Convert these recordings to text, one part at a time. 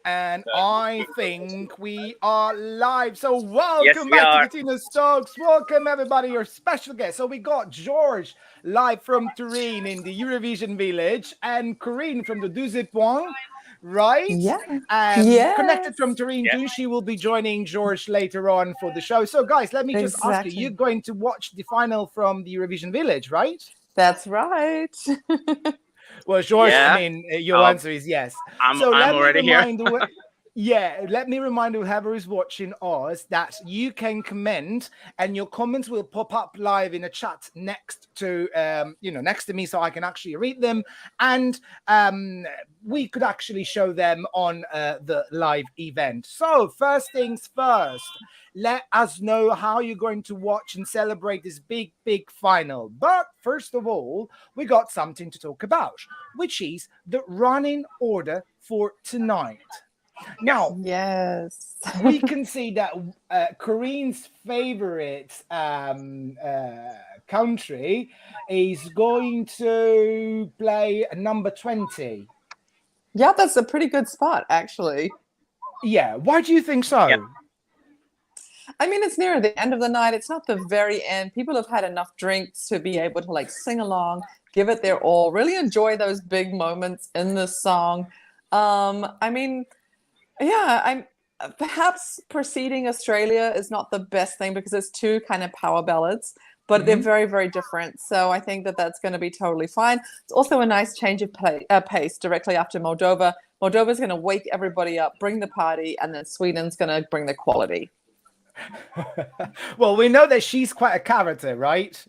And I think we are live. So Yes, welcome we back to are. Bettina Stokes. Welcome everybody, your special guest. So we got George live from Turin in the Eurovision village and Korinne from the Deux Points, right? Yeah. Connected from Yes. Turin Yeah. too. She will be joining George later on for the show. So guys, let me just ask you, Exactly. you're going to watch the final from the Eurovision village, right? That's right. Well, George, I Yeah. mean, your Um, answer is yes. I'm So I'm let me already here. remind whoever is watching us that you can comment, and your comments will pop up live in a chat next to next to me, so I can actually read them, and we could actually show them on the live event. So first things first, let us know how you're going to watch and celebrate this big final. But first of all, we got something to talk about, which is the running order for tonight. Now, Yes. we can see that Korean's favorite country is going to play number 20. Yeah, that's a pretty good spot, actually. Yeah, why do you think so? Yeah. I mean, it's near the end of the night. It's not the very end. People have had enough drinks to be able to like sing along, give it their all, really enjoy those big moments in the song. I mean, yeah, I'm perhaps preceding Australia is not the best thing because it's two kind of power ballads, but they're very, very different. So I think that that's going to be totally fine. It's also a nice change of pace directly after Moldova. Moldova's going to wake everybody up, bring the party, and then Sweden's going to bring the quality. Well, we know that she's quite a character, right?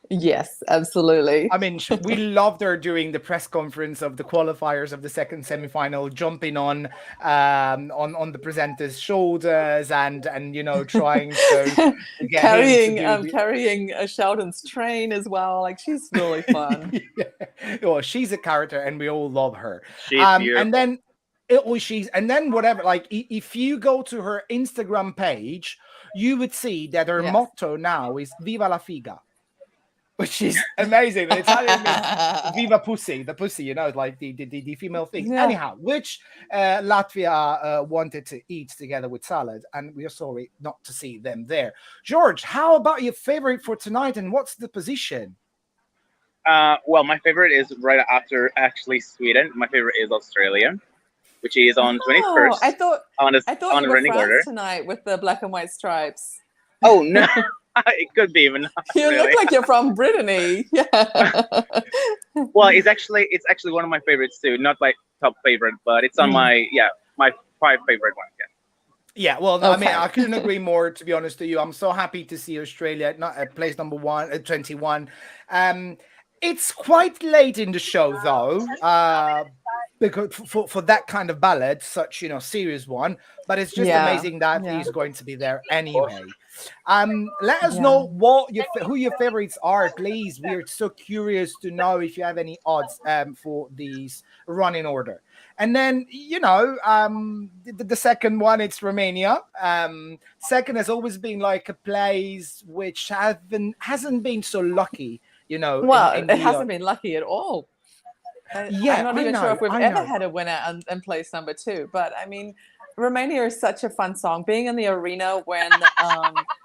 Yes, absolutely. I mean, we loved her during the press conference of the qualifiers of the second semi-final, jumping on the presenter's shoulders and trying to get carrying him to do carrying Sheldon's train as well. Like she's really fun. Yeah. Well, she's a character, and we all love her. She's beautiful. And then whatever. Like if you go to her Instagram page, you would see that her motto now is "Viva la figa," which is amazing. In Italian means "Viva pussy," the pussy, like the female thing. Yeah. Anyhow, which Latvia wanted to eat together with salad, and we are sorry not to see them there. George, how about your favorite for tonight, and what's the position? Well, my favorite is right after actually Sweden. My favorite is Australia, which is on 21st. I thought on you the were running France order. tonight with the black and white stripes. Oh no, it could be, but not You really. look like you're from Brittany. Yeah. Well, it's actually one of my favorites too. Not my top favorite, but it's on my 5 favorite ones. Yeah, well, no, I mean, Okay. I couldn't agree more, to be honest to you. I'm so happy to see Australia not at place number 21. It's quite late in the show, though, because for that kind of ballad, such serious one. But it's just amazing that he's going to be there anyway. Let us know who your favorites are, please. We're so curious to know if you have any odds for these running order. And then, the second one, it's Romania. Second has always been like a place which hasn't been so lucky, Well, in it the, hasn't been lucky at all. Yeah, I'm not I even sure know, if we've I ever know. had a winner in place number 2. But I mean, Romania is such a fun song. Being in the arena when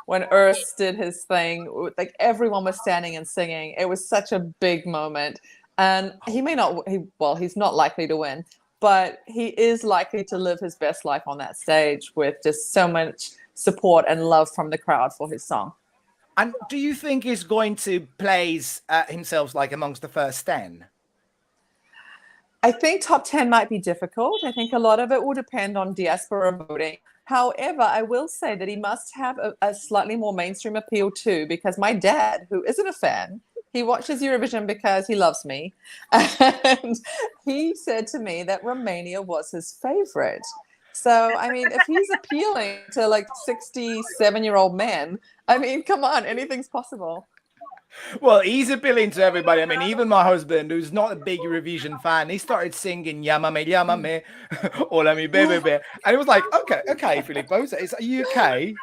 Urs did his thing, like everyone was standing and singing. It was such a big moment. And he's not likely to win, but he is likely to live his best life on that stage with just so much support and love from the crowd for his song. And do you think he's going to place himself like amongst the first 10? I think top 10 might be difficult. I think a lot of it will depend on diaspora voting. However, I will say that he must have a slightly more mainstream appeal too, because my dad, who isn't a fan, he watches Eurovision because he loves me. And he said to me that Romania was his favorite. So, I mean, if he's appealing to like 67-year-old men, I mean, come on, anything's possible. Well, he's appealing to everybody. I mean, even my husband, who's not a big Eurovision fan, he started singing "Llámame, llámame," "Hola mi bebé," and it was like, okay, Filippo, are you okay?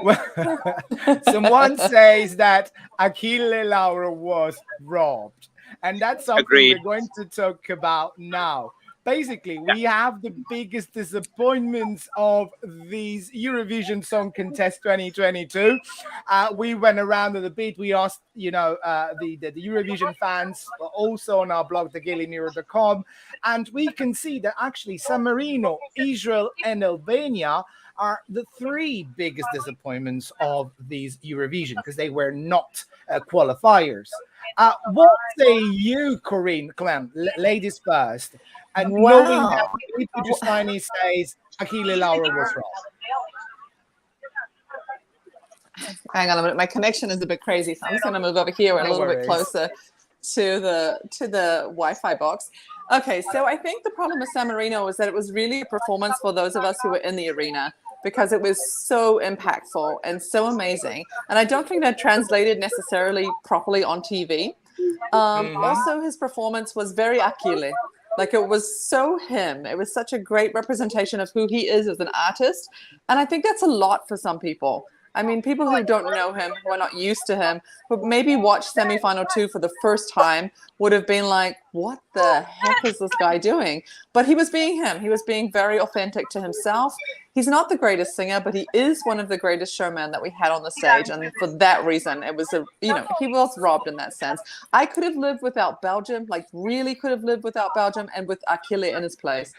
Well, someone says that Achille Lauro was robbed, and that's something Agreed. we're going to talk about now. basically, we have the biggest disappointments of these Eurovision Song Contest 2022. We went around it a bit. We asked, the Eurovision fans also on our blog, thegailymirror.com, and we can see that actually San Marino, Israel, and Albania are the three biggest disappointments of these Eurovision because they were not qualifiers. What say you, Korinne? Come on, ladies first. And knowing that Filippo Giustini says Achille Lauro was wrong. Hang on a minute, my connection is a bit crazy, so I'm just going to move over here a little bit closer to the Wi-Fi box. Okay, so I think the problem with San Marino was that it was really a performance for those of us who were in the arena, because it was so impactful and so amazing. And I don't think that translated necessarily properly on TV. Also, his performance was very Achille. Like, it was so him. It was such a great representation of who he is as an artist. And I think that's a lot for some people. I mean, people who don't know him, who are not used to him, who maybe watched semifinal 2 for the first time, would have been like, what the heck is this guy doing? But he was being him. He was being very authentic to himself. He's not the greatest singer, but he is one of the greatest showmen that we had on the stage. And for that reason, it was he was robbed in that sense. I could have lived without Belgium, like really could have lived without Belgium, and with Achille in his place.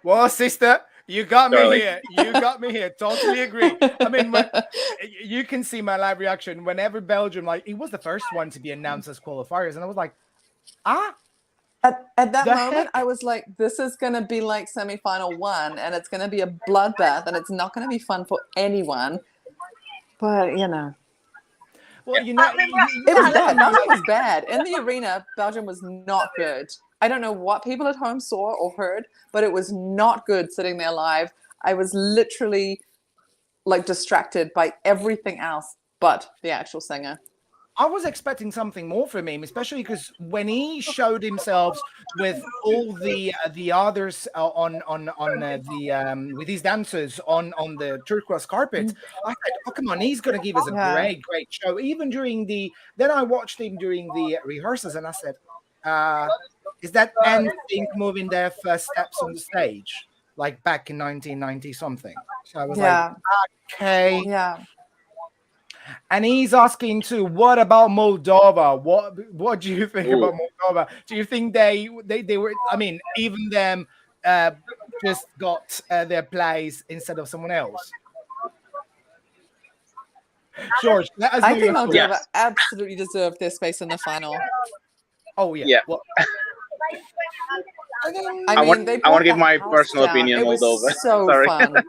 Well, sister, you got me here. You got me here. Totally agree. I mean, you can see my live reaction whenever Belgium, like, it was the first one to be announced as qualifiers. And I was like, At that moment, I was like, this is going to be like semifinal 1, and it's going to be a bloodbath, and it's not going to be fun for anyone. But, Well, it was bad. Belgium was bad. In the arena, Belgium was not good. I don't know what people at home saw or heard, but it was not good sitting there live. I was literally like distracted by everything else but the actual singer. I was expecting something more from him, especially because when he showed himself with all the others with his dancers on the turquoise carpet, I said, "Oh, come on, he's going to give us a great show." Even then I watched him during the rehearsals, and I said, "Is that NSYNC moving their first steps on the stage, like back in 1990 something?" So I was like, "Okay, yeah." And he's asking too, what about Moldova? What do you think about Moldova? Do you think they were, I mean, even them just got their place instead of someone else? George, I think Moldova absolutely deserved their space in the final. Oh, yeah. Well, I want to give my personal opinion. Moldova. Was so fun.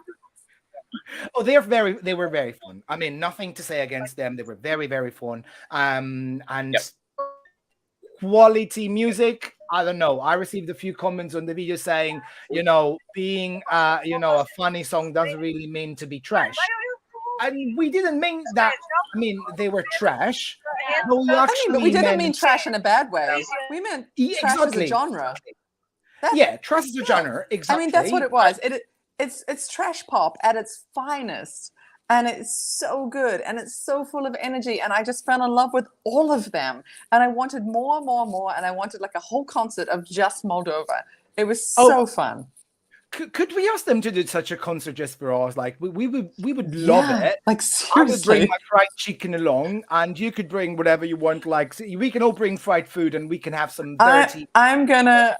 Oh, they were very fun. I mean, nothing to say against them. They were very, very fun. And quality music, I don't know. I received a few comments on the video saying, being a funny song doesn't really mean to be trash. And we didn't mean that. I mean, they were trash. But we didn't mean trash in a bad way. We meant trash as a genre. Trash as a genre. Exactly. I mean, that's what it was. It's trash pop at its finest, and it's so good, and it's so full of energy, and I just fell in love with all of them, and I wanted more and more and more, and I wanted like a whole concert of just Moldova. It was so fun. Could we ask them to do such a concert just for us? Like we would love it. Like seriously, I would bring my fried chicken along, and you could bring whatever you want. Like we can all bring fried food, and we can have some dirty. I'm gonna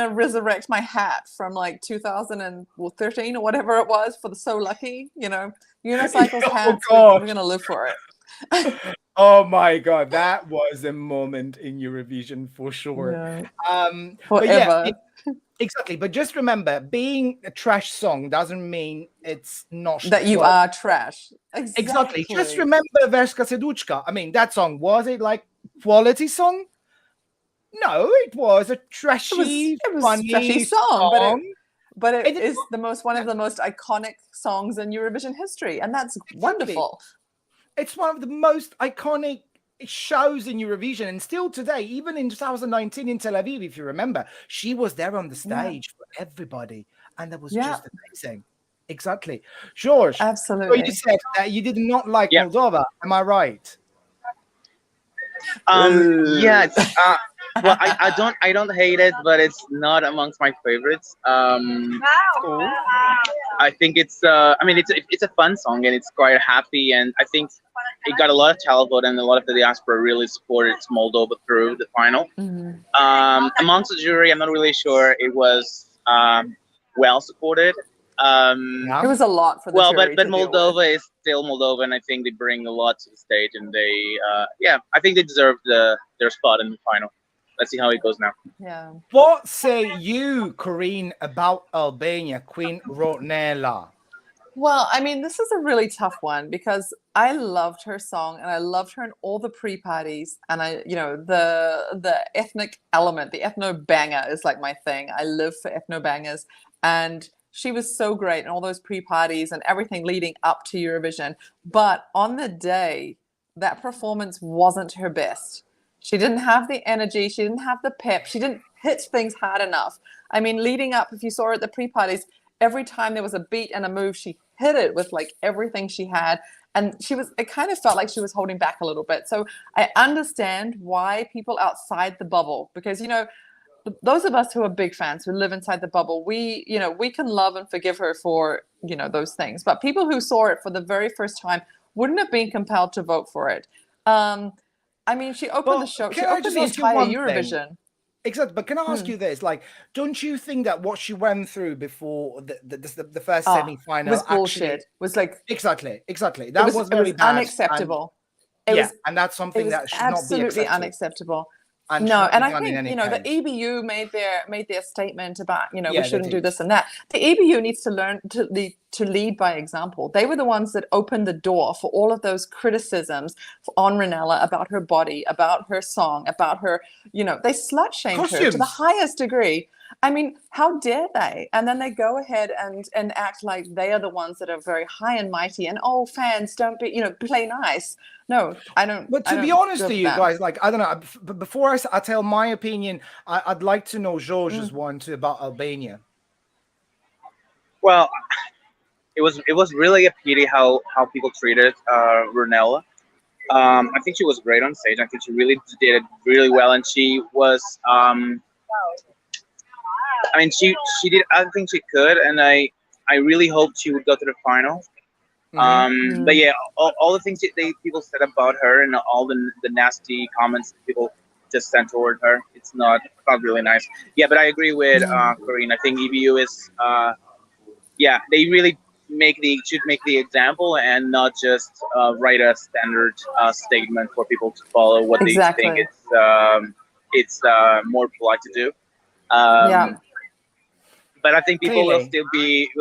resurrect my hat from like 2013 or whatever it was for the So Lucky. Unicycle's hats. We're gonna live for it. Oh my God, that was a moment in Eurovision for sure. Yeah. Forever. Exactly, but just remember, being a trash song doesn't mean it's not that you are trash. Exactly. Just remember Verska Seduchka. I mean, that song, was it like quality song? No, it was a trashy, funny trashy song. But it is one of the most iconic songs in Eurovision history, and that's wonderful. It's one of the most iconic shows in Eurovision, and still today, even in 2019 in Tel Aviv, if you remember, she was there on the stage for everybody, and that was just amazing. Exactly. George, absolutely. So you said that you did not like Moldova, am I right? Yes. Well, I don't hate it, but it's not amongst my favorites. Cool. I think it's I mean it's a fun song and it's quite happy, and I think it got a lot of childhood and a lot of the diaspora really supported Moldova through the final. Mhm. Amongst the jury, I'm not really sure it was well supported. It was a lot for the Well, jury but to deal with. Moldova is still Moldova, and I think they bring a lot to the stage, and they yeah, I think they deserve their spot in the final. Let's see how it goes now. Yeah. What say you, Korinne, about Albania, Queen Ronela? Well, I mean, this is a really tough one because I loved her song and I loved her in all the pre-parties, and the ethnic element, the ethno banger is like my thing. I live for ethno bangers, and she was so great in all those pre-parties and everything leading up to Eurovision. But on the day, that performance wasn't her best. She didn't have the energy. She didn't have the pep. She didn't hit things hard enough. I mean, leading up, if you saw her at the pre-parties, every time there was a beat and a move, she hit it with like everything she had. And it kind of felt like she was holding back a little bit. So I understand why people outside the bubble, because, those of us who are big fans, who live inside the bubble, we can love and forgive her for, those things. But people who saw it for the very first time wouldn't have been compelled to vote for it. I mean, she opened the show. She opened the entire Eurovision. Exactly, but can I ask you this? Like, don't you think that what she went through before the first semi-final was bullshit? Was like exactly. That was very bad, unacceptable. And that's something that should not be absolutely unaccepable. And no, and I think the EBU made their statement about we shouldn't do this and that. The EBU needs to learn to lead by example. They were the ones that opened the door for all of those criticisms on Ronela about her body, about her song, about her. They slut shamed her to the highest degree. I mean, how dare they? And then they go ahead and act like they are the ones that are very high and mighty. And fans, don't be play nice. No, I don't. But to be honest to you guys, like, I don't know. But before I tell my opinion, I'd like to know Jorge's one too about Albania. Well, it was really a pity how people treated Ronela. I think she was great on stage. I think she really did it really well, and she was. I mean, she did everything she could, and I really hoped she would go to the final. But yeah, all the things people said about her and all the nasty comments people just sent toward her, it's not really nice. Yeah, but I agree with Korinne. I think EBU is they really should make the example and not just write a standard statement for people to follow what they think it's more polite to do. But I think people will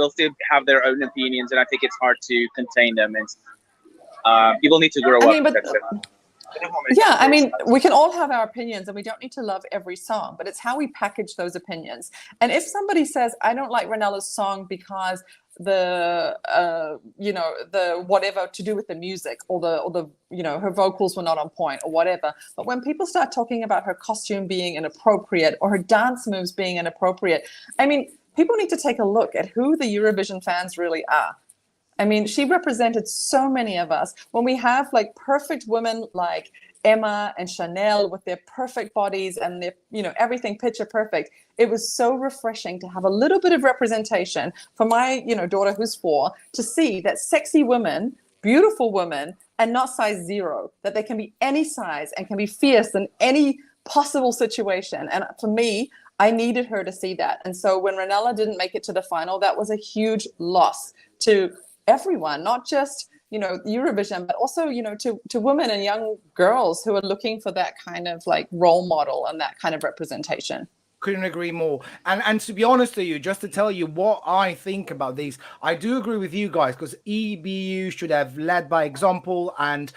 still have their own opinions, and I think it's hard to contain them. And people need to grow up. Yeah, I mean, we can all have our opinions, and we don't need to love every song, but it's how we package those opinions. And if somebody says, "I don't like Ronela's song because the whatever to do with the music or the her vocals were not on point or whatever," but when people start talking about her costume being inappropriate or her dance moves being inappropriate, I mean, people need to take a look at who the Eurovision fans really are. I mean, she represented so many of us. When we have like perfect women like Emma and Chanel with their perfect bodies and their, everything picture perfect, it was so refreshing to have a little bit of representation for my, daughter who's 4, to see that sexy women, beautiful women, and not size 0, that they can be any size and can be fierce in any possible situation. And for me, I needed her to see that. And so when Ronela didn't make it to the final, that was a huge loss to everyone, not just Eurovision, but also to women and young girls who are looking for that kind of like role model and that kind of representation. Couldn't agree more. And to be honest with you, just to tell you what I think about these, I do agree with you guys, because EBU should have led by example and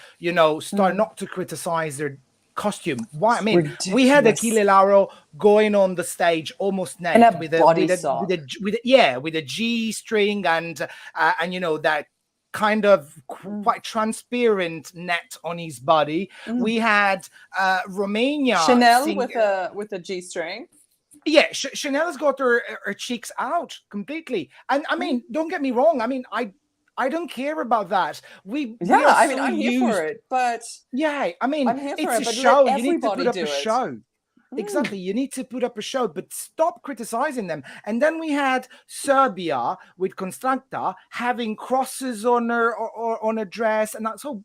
start not to criticize their costume. Why? I mean, ridiculous. We had Achille Lauro going on the stage almost naked with a G string and that kind of quite transparent net on his body. We had Romania Chanel with a G string. Yeah, Chanel has got her cheeks out completely. And I mean, don't get me wrong. I mean, I don't care about that. I'm here for it, but yeah, I mean, I'm here for it's a show. You need to put up a show. exactly. You need to put up a show, but stop criticizing them. And then we had Serbia with Constanta having crosses on her or on a dress, and so.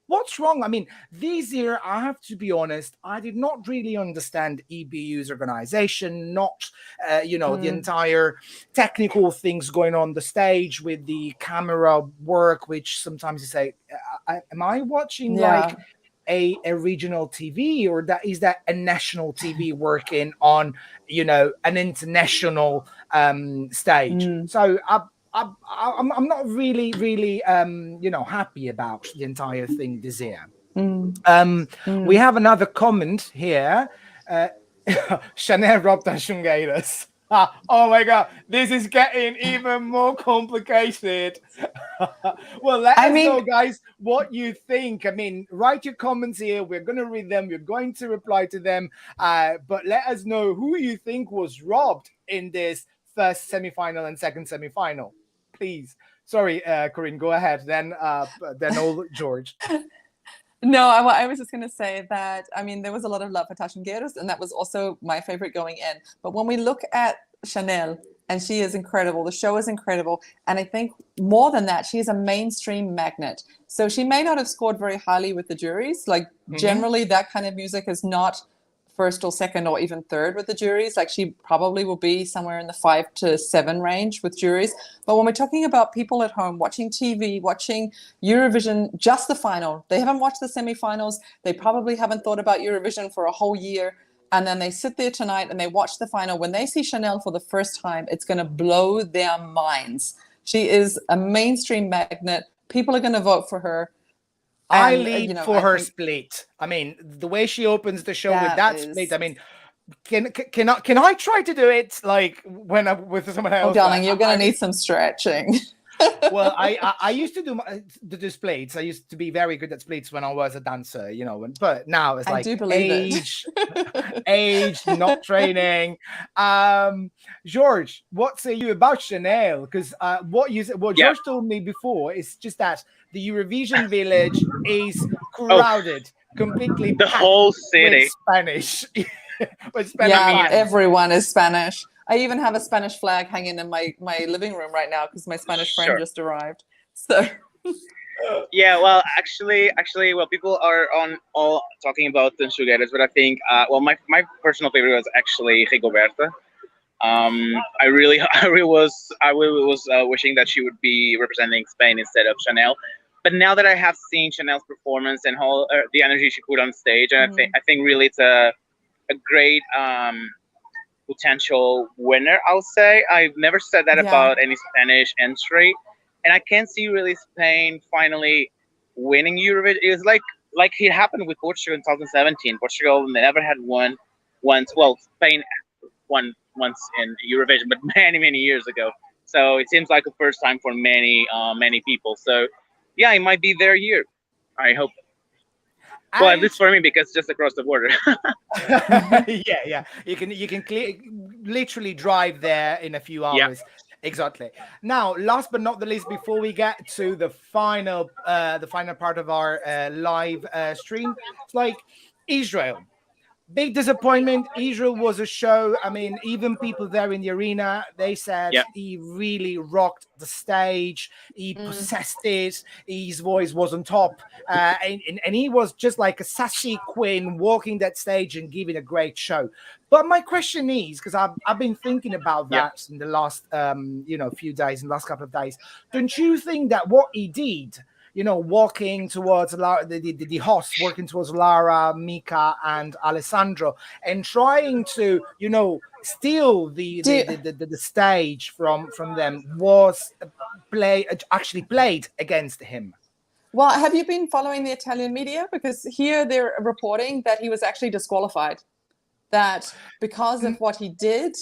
What's wrong? I mean, this year, I have to be honest, I did not really understand EBU's organization, not, the entire technical things going on the stage with the camera work, which sometimes you say, am I watching like a regional TV, or is that a national TV working on, an international stage? So I'm not really happy about the entire thing this year. We have another comment here. Chanel robbed our Shungaitas. Oh my god, this is getting even more complicated. Well, let us know, guys, what you think. I mean, write your comments here. We're going to read them. We're going to reply to them. But let us know who you think was robbed in this first semi-final and second semi-final. Please. Sorry, Korinne, go ahead. Then old George. No, I was just going to say that, I mean, there was a lot of love for Taschengueros, and that was also my favorite going in. But when we look at Chanel, and she is incredible, the show is incredible, and I think more than that, she is a mainstream magnet. So she may not have scored very highly with the juries. Like, generally, that kind of music is not first or second or even third with the juries. Like, she probably will be somewhere in the 5 to 7 range with juries. But when we're talking about people at home watching TV, watching Eurovision, just the final, they haven't watched the semifinals, they probably haven't thought about Eurovision for a whole year, and then they sit there tonight and they watch the final. When they see Chanel for the first time, it's going to blow their minds. She is a mainstream magnet. People are going to vote for her. I lead for her split. I mean, the way she opens the show with that split. I mean, can I try to do it like when I'm with someone else? Oh, darling, you're going to need some stretching. Well, I used to do splits. I used to be very good at splits when I was a dancer, but now it's like age, not training. George, what say you about Chanel? Because George told me before is just that the Eurovision village is crowded, completely the whole city with Spanish. Everyone is Spanish. I even have a Spanish flag hanging in my living room right now because my Spanish friend just arrived. So yeah, well, actually, people are all talking about the Sugares, but I think, my personal favorite was actually Rigoberta. I really was wishing that she would be representing Spain instead of Chanel. But now that I have seen Chanel's performance and the energy she put on stage, and I think really it's a great potential winner, I'll say. I've never said that about any Spanish entry, and I can see really Spain finally winning Eurovision. It was like it happened with Portugal in 2017. Portugal never had won once. Well, Spain won once in Eurovision, but many years ago. So it seems like the first time for many people. So yeah, it might be their year. I hope. Well, at least for me, because just across the border. yeah. You can literally drive there in a few hours. Yeah. Exactly. Now, last but not the least, before we get to the final part of our live stream, it's like Israel. Big disappointment. Israel was a show. I mean, even people there in the arena, they said he really rocked the stage. He possessed it. His voice was on top. And he was just like a sassy queen walking that stage and giving a great show. But my question is, because I've been thinking about that in the last few days, in the last couple of days, don't you think that what he did, walking towards the host, working towards Lara, Mika, and Alessandro, and trying to, steal the stage from them, was actually played against him? Well, have you been following the Italian media? Because here they're reporting that he was actually disqualified. That because of what he did,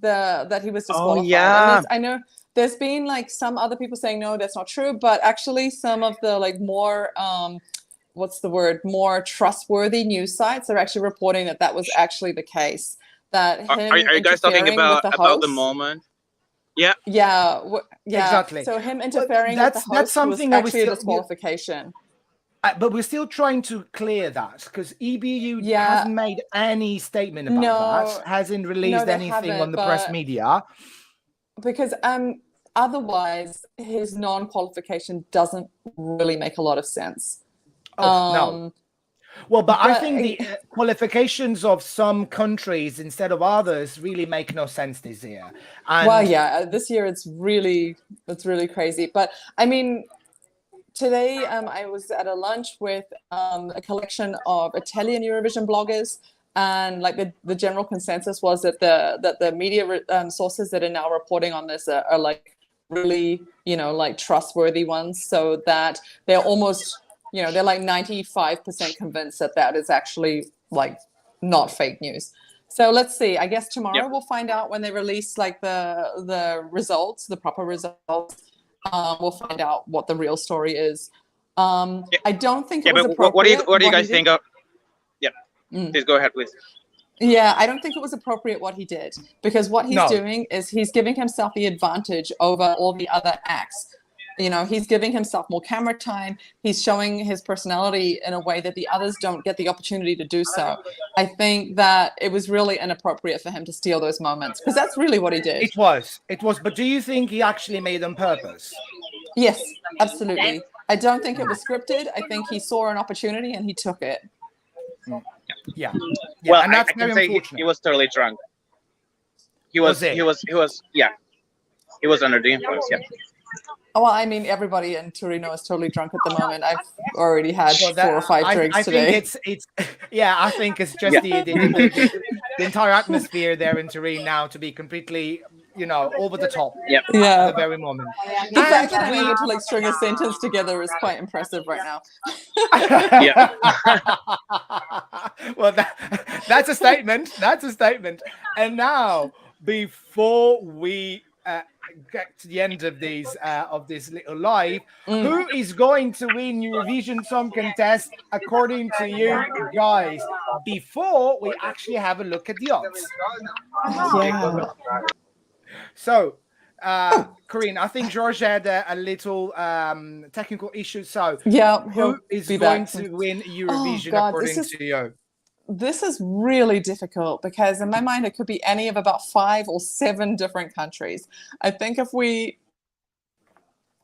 that he was disqualified. Oh, yeah. And I know there's been like some other people saying, no, that's not true. But actually some of the like more, more trustworthy news sites are actually reporting that was actually the case. That are you guys talking about the moment? Yeah. Yeah. Exactly. So him interfering with the host was actually a disqualification. But we're still trying to clear that because EBU Yeah. hasn't made any statement about No. that, hasn't released they anything on haven't, the press but- media. Because otherwise his non-qualification doesn't really make a lot of sense. No. Well, but I but- think the qualifications of some countries instead of others really make no sense this year. And Well, yeah, this year it's really crazy. But I mean, today I was at a lunch with a collection of Italian Eurovision bloggers, and like the general consensus was that the media sources that are now reporting on this are like really, like trustworthy ones, so that they're almost, they're like 95% convinced that is actually like not fake news. So let's see. I guess tomorrow we'll find out when they release like the results, the proper results. We'll find out what the real story is. I don't think it was appropriate. What do you guys think of? Yeah, please go ahead, please. Yeah, I don't think it was appropriate what he did, because what he's doing is he's giving himself the advantage over all the other acts. He's giving himself more camera time. He's showing his personality in a way that the others don't get the opportunity to do so. I think that it was really inappropriate for him to steal those moments, because that's really what he did. It was. But do you think he actually made on purpose? Yes, absolutely. I don't think it was scripted. I think he saw an opportunity and he took it. Yeah. Well, and that's I can say he was totally drunk. He was under the influence. Yeah. Well, I mean, everybody in Torino is totally drunk at the moment. I've already had 4 or 5 drinks today. I think it's I think it's just the entire atmosphere there in Turin now to be completely, over the top. Yep. Yeah. At the very moment. The fact that I'm able to like string a sentence together is quite impressive right now. Yeah. Well, that's a statement. That's a statement. And now, before we get to the end of this little live, who is going to win Eurovision Song Contest according to you guys? Before we actually have a look at the odds. Yeah. So, Korinne, I think Jorge had a little technical issue. So, who is going to win Eurovision according to you? This is really difficult, because in my mind it could be any of about 5 or 7 different countries. I think if we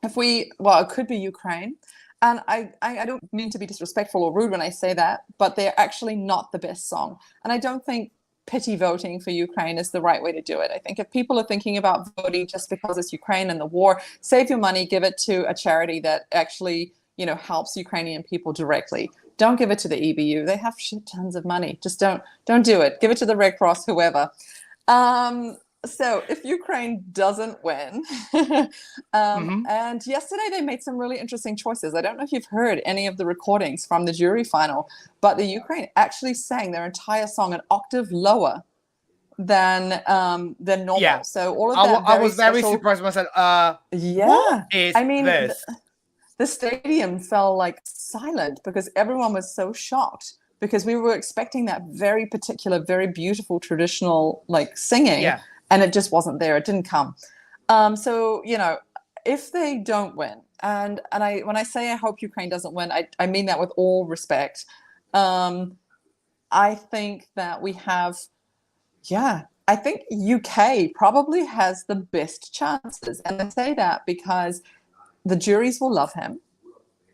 it could be Ukraine. And I don't mean to be disrespectful or rude when I say that, but they're actually not the best song. And I don't think pity voting for Ukraine is the right way to do it. I think if people are thinking about voting just because it's Ukraine and the war, save your money, give it to a charity that actually, helps Ukrainian people directly. Don't give it to the EBU. They have shit tons of money. Just don't do it. Give it to the Red Cross, whoever. So if Ukraine doesn't win, and yesterday they made some really interesting choices. I don't know if you've heard any of the recordings from the jury final, but the Ukraine actually sang their entire song an octave lower than normal. Yeah. So all of that. I was very surprised myself. Yeah. I mean, the stadium fell like silent because everyone was so shocked, because we were expecting that very particular, very beautiful traditional like singing. Yeah. And it just wasn't there. It didn't come. So, if they don't win, and when I say I hope Ukraine doesn't win, I mean that with all respect. I think that we have, I think UK probably has the best chances. And I say that because the juries will love him.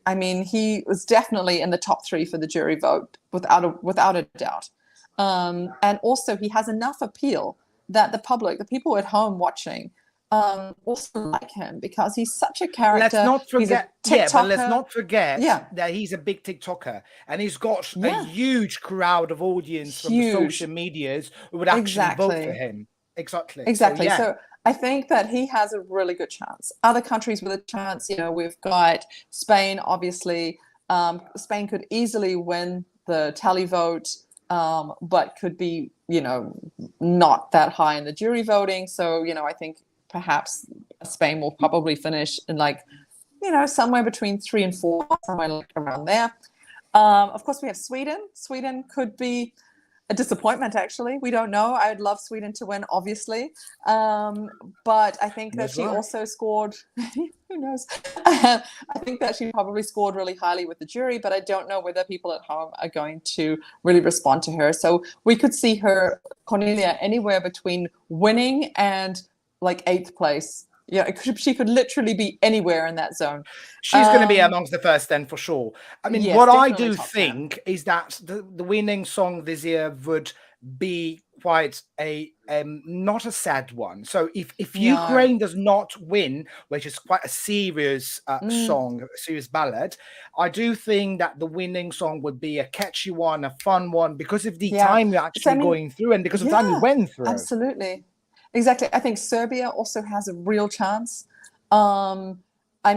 I mean, he was definitely in the top 3 for the jury vote, without a doubt. And also he has enough appeal that the public, the people at home watching, also like him, because he's such a character. Let's not forget, that he's a big TikToker, and he's got a huge crowd of audience from the social medias who would actually vote for him. Exactly. So I think that he has a really good chance. Other countries with a chance, we've got Spain, obviously. Spain could easily win the tally vote, but could be, not that high in the jury voting. So, I think perhaps Spain will probably finish in somewhere between 3 and 4, somewhere like around there. Of course, we have Sweden. Sweden could be a disappointment, actually. We don't know. I'd love Sweden to win, obviously. But I think that she also scored who knows? I think that she probably scored really highly with the jury, but I don't know whether people at home are going to really respond to her. So we could see her, Cornelia, anywhere between winning and like 8th place. Yeah, she could literally be anywhere in that zone. She's going to be amongst the first 10 for sure. I mean, yes, what I definitely do top 10. think is that the winning song this year would be quite a not a sad one. So if Ukraine does not win, which is quite a serious song, a serious ballad, I do think that the winning song would be a catchy one, a fun one, because of the time you're actually going through and because of the time you went through. Absolutely. Exactly. I think Serbia also has a real chance. I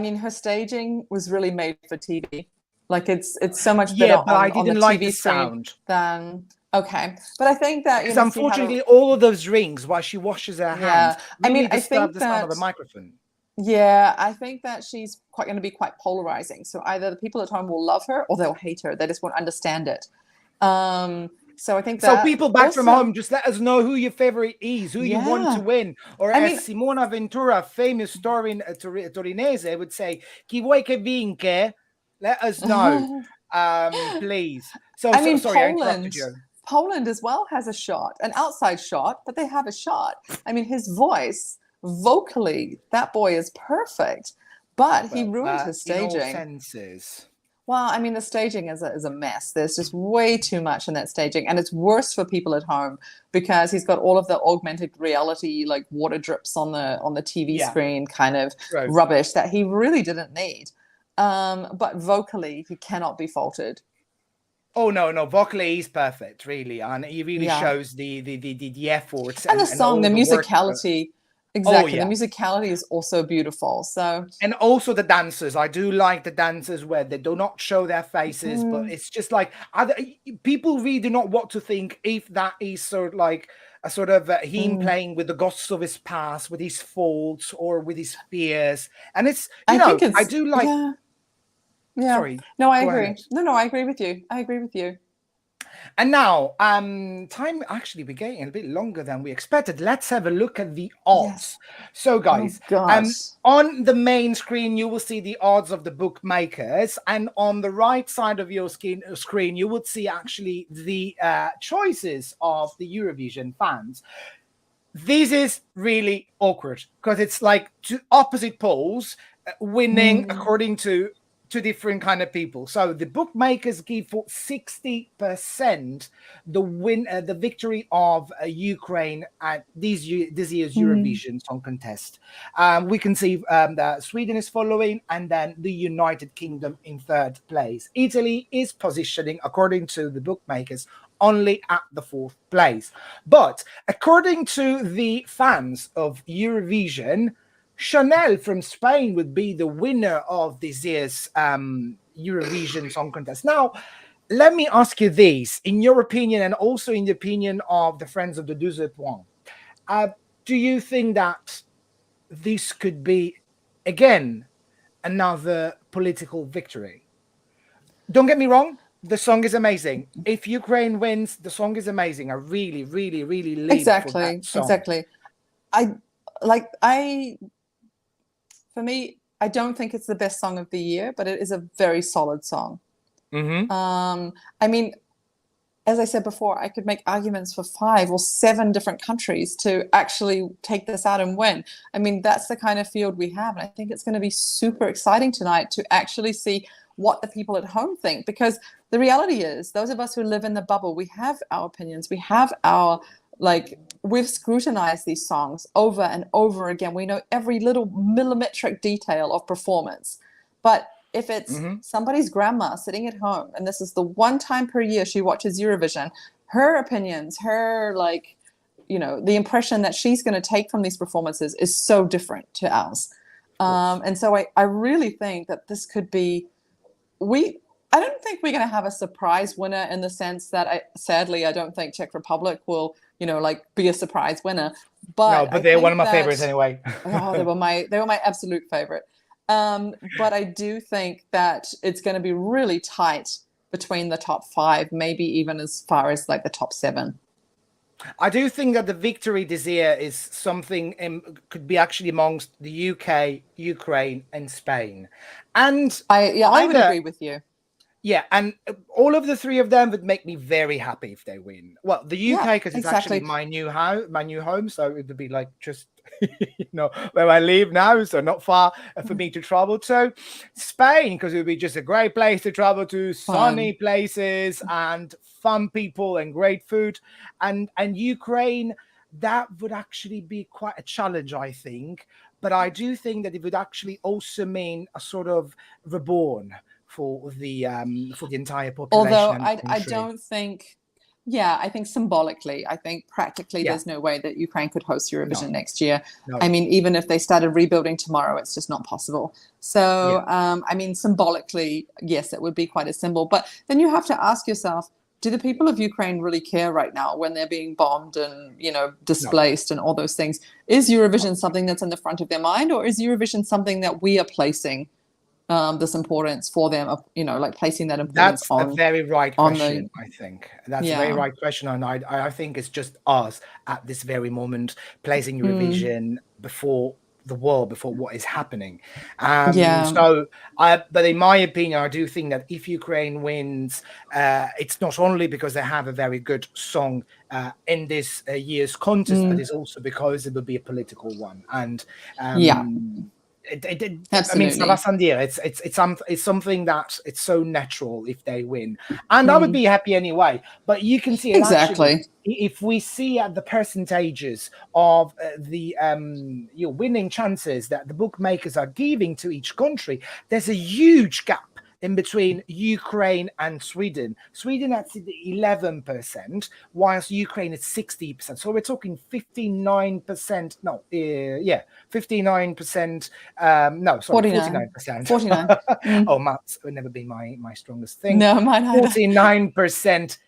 mean, her staging was really made for TV. Like it's so much better but I didn't on the like TV the screen sound. Than okay. But I think that because unfortunately, all of those rings while she washes her hands really disturb the sound of the microphone. Yeah, I think that she's going to be quite polarizing. So either the people at home will love her or they'll hate her. They just won't understand it. So I think that so people back from home, just let us know who your favorite is, who you want to win. Or as Simona Ventura, famous Torinese, would say, "Chi vuoi che vinca?" Let us know, please. So, sorry, I interrupted you. Poland as well has a shot, an outside shot, but they have a shot. I mean, his voice, vocally, that boy is perfect, but he ruined his staging. In all senses. Well, I mean, the staging is a mess. There's just way too much in that staging. And it's worse for people at home because he's got all of the augmented reality, like water drips on the TV screen kind of rubbish that he really didn't need. But vocally, he cannot be faulted. Oh, no. Vocally, he's perfect, really. And he really shows the efforts. And the song, the musicality. Exactly. The musicality is also beautiful. So and also the dancers. I do like the dancers where they do not show their faces, but it's just like people really do not want to think if that is sort of like a sort of him playing with the ghosts of his past, with his faults or with his fears. And it's I do like. Yeah. Sorry. No, I agree. No, I agree with you. I agree with you. And now, time actually we're getting a bit longer than we expected. Let's have a look at the odds. So, guys, on the main screen, you will see the odds of the bookmakers, and on the right side of your screen, you would see actually the choices of the Eurovision fans. This is really awkward because it's like two opposite poles winning according to different kind of people. So the bookmakers give for 60% the victory of Ukraine at this year's Eurovision Song Contest. We can see that Sweden is following, and then the United Kingdom in 3rd place. Italy is positioning, according to the bookmakers, only at the 4th place. But according to the fans of Eurovision, Chanel from Spain would be the winner of this year's Eurovision Song Contest. Now, let me ask you this, in your opinion, and also in the opinion of the friends of the Deux Points, do you think that this could be, again, another political victory? Don't get me wrong, the song is amazing. If Ukraine wins, the song is amazing. I really, really, really live for that song. Exactly. For me, I don't think it's the best song of the year, but it is a very solid song. I mean, as I said before, I could make arguments for 5 or 7 different countries to actually take this out and win. I mean, that's the kind of field we have. And I think it's going to be super exciting tonight to actually see what the people at home think. Because the reality is, those of us who live in the bubble, we have our opinions. We have our, we've scrutinized these songs over and over again. We know every little millimetric detail of performance. But if it's somebody's grandma sitting at home, and this is the one time per year she watches Eurovision, her opinions, her the impression that she's going to take from these performances is so different to ours. And so I really think that this could be, I don't think we're going to have a surprise winner in the sense that sadly, I don't think Czech Republic will, be a surprise winner. But they're one of my favorites anyway. They were my absolute favorite. But I do think that it's going to be really tight between the top 5, maybe even as far as the top 7. I do think that the victory this year is something could be actually amongst the UK, Ukraine, and Spain, and I would either agree with you. yeah, and all of the three of them would make me very happy if they win. Well, the UK because it's actually my new home, so it would be like just where I live now, so not far for me to travel to. Spain because it would be just a great place to travel to, sunny places and fun people and great food, and Ukraine, that would actually be quite a challenge, I think. But I do think that it would actually also mean a sort of reborn for the entire population. Although I don't think, I think symbolically, I think practically there's no way that Ukraine could host Eurovision next year. No. I mean, even if they started rebuilding tomorrow, it's just not possible. So, I mean, symbolically, yes, it would be quite a symbol. But then you have to ask yourself, do the people of Ukraine really care right now when they're being bombed and, displaced and all those things? Is Eurovision something that's in the front of their mind, or is Eurovision something that we are placing this importance for them, like placing that importance on? That's a very right question, I think. That's a very right question. And I think it's just us at this very moment placing Eurovision before the world, before what is happening. So, but in my opinion, I do think that if Ukraine wins, it's not only because they have a very good song in this year's contest, but it's also because it will be a political one. And I mean, it's something that it's so natural if they win, and I would be happy anyway. But you can see it actually, if we see at the percentages of the winning chances that the bookmakers are giving to each country, there's a huge gap in between Ukraine and Sweden. Sweden at 11%, whilst Ukraine is 60%. So we're talking 59%. No, 59%. No, sorry, 49%. 49. Oh, maths would never be my strongest thing. No, mine either. 49%.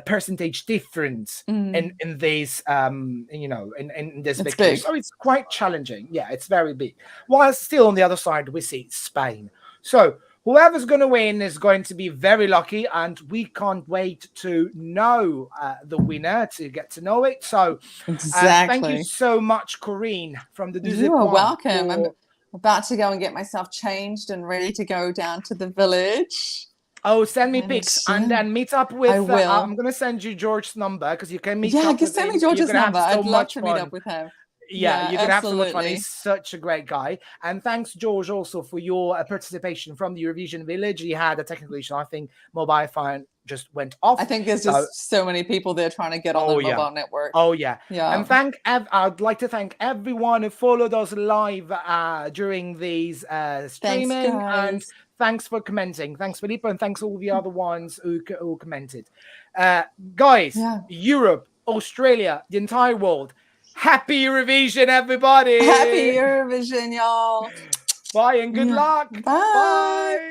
Percentage difference in these in this victory. So it's quite challenging. Yeah, it's very big. While still on the other side we see Spain. So whoever's going to win is going to be very lucky, and we can't wait to know the winner, to get to know it. So thank you so much, Korinne, from the You are welcome. I'm about to go and get myself changed and ready to go down to the village. Oh, send me pics and then meet up with. I will. I'm going to send you George's number because you can meet up with him. Send me George's number. I'd love to meet up with him. Yeah, you can have so much fun. He's such a great guy. And thanks, George, also for your participation from the Eurovision Village. He had a technical issue. I think mobile phone just went off. I think there's just so many people there trying to get on the mobile network. Oh, yeah. And I'd like to thank everyone who followed us live during these streaming. And thanks for commenting. Thanks, Filippo, and thanks all the other ones who commented. Guys, Europe, Australia, the entire world, happy Eurovision, everybody. Happy Eurovision, y'all. Bye and good luck. Bye.